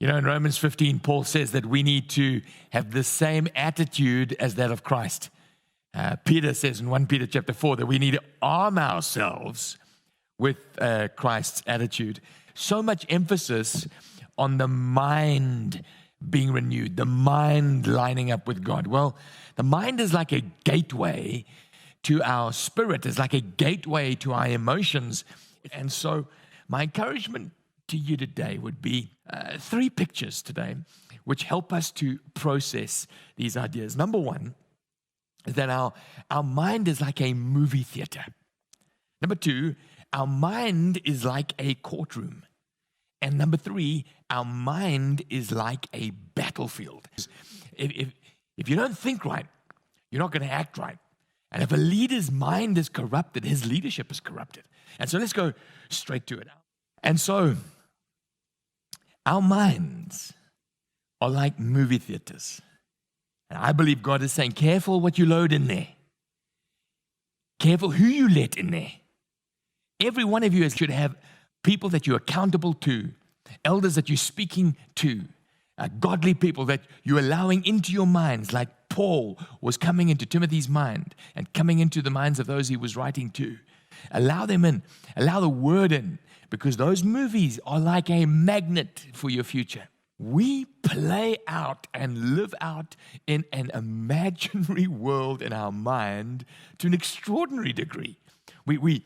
You know, in Romans 15, Paul says that we need to have the same attitude as that of Christ. Peter says in 1 Peter chapter 4 that we need to arm ourselves with Christ's attitude. So much emphasis on the mind being renewed, the mind lining up with God. Well, the mind is like a gateway to our spirit, is like a gateway to our emotions. And so my encouragement to you today would be 3 pictures today which help us to process these ideas. Number one is that our mind is like a movie theater. Number 2, our mind is like a courtroom. And number 3, our mind is like a battlefield. If you don't think right, you're not going to act right. And if a leader's mind is corrupted, his leadership is corrupted. And so let's go straight to it. And so our minds are like movie theaters. And I believe God is saying, careful what you load in there. Careful who you let in there. Every one of you should have people that you're accountable to, elders that you're speaking to, godly people that you're allowing into your minds, like Paul was coming into Timothy's mind and coming into the minds of those he was writing to. Allow them in. Allow the word in, because those movies are like a magnet for your future. We play out and live out in an imaginary world in our mind to an extraordinary degree. We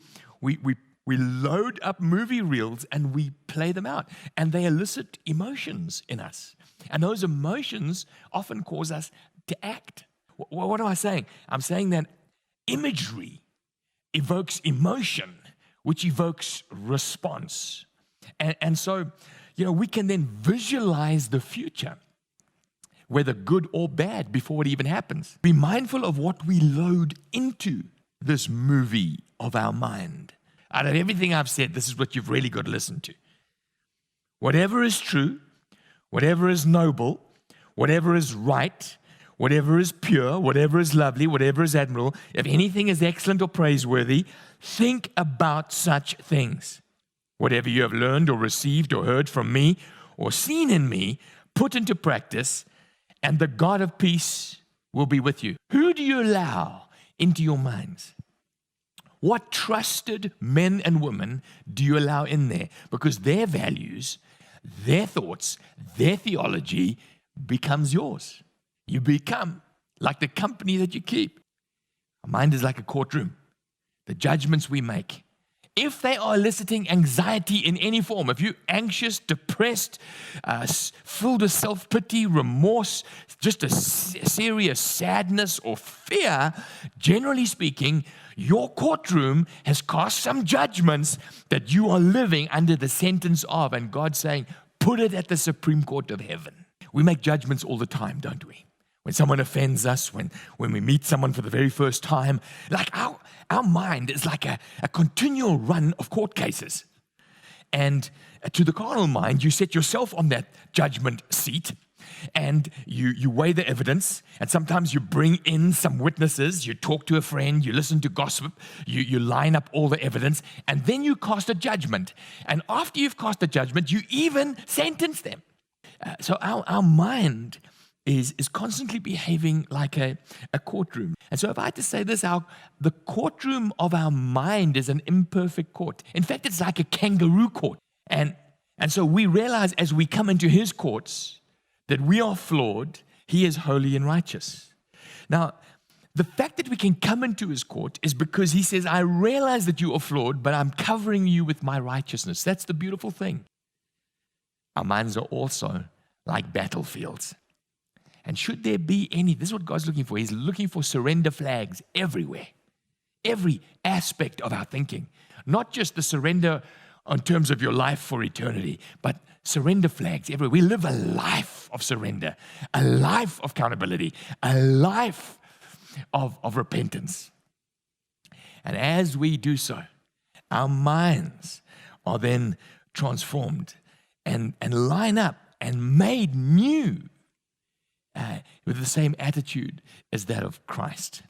load up movie reels and we play them out, and they elicit emotions in us. And those emotions often cause us to act. What am I saying? I'm saying that imagery evokes emotion, which evokes response. And so, we can then visualize the future, whether good or bad, before it even happens. Be mindful of what we load into this movie of our mind. Out of everything I've said, this is what you've really got to listen to. Whatever is true, whatever is noble, whatever is right, whatever is pure, whatever is lovely, whatever is admirable, if anything is excellent or praiseworthy, think about such things. Whatever you have learned or received or heard from me or seen in me, put into practice, and the God of peace will be with you. Who do you allow into your minds? What trusted men and women do you allow in there? Because their values, their thoughts, their theology becomes yours. You become like the company that you keep. Our mind is like a courtroom. The judgments we make, if they are eliciting anxiety in any form, if you're anxious, depressed, filled with self-pity, remorse, just a serious sadness or fear, generally speaking, your courtroom has cast some judgments that you are living under the sentence of, and God's saying, put it at the Supreme Court of heaven. We make judgments all the time, don't we? When someone offends us, when we meet someone for the very first time, like our mind is like a continual run of court cases. And to the carnal mind, you set yourself on that judgment seat, and you weigh the evidence, and sometimes you bring in some witnesses, you talk to a friend, you listen to gossip, you line up all the evidence, and then you cast a judgment. And after you've cast a judgment, you even sentence them. So our mind is constantly behaving like a courtroom. And so if I had to say this, the courtroom of our mind is an imperfect court. In fact, it's like a kangaroo court. And so we realize as we come into his courts that we are flawed, he is holy and righteous. Now, the fact that we can come into his court is because he says, I realize that you are flawed, but I'm covering you with my righteousness. That's the beautiful thing. Our minds are also like battlefields. And should there be any, this is what God's looking for. He's looking for surrender flags everywhere. Every aspect of our thinking. Not just the surrender in terms of your life for eternity, but surrender flags everywhere. We live a life of surrender, a life of accountability, a life of repentance. And as we do so, our minds are then transformed and line up and made new with the same attitude as that of Christ.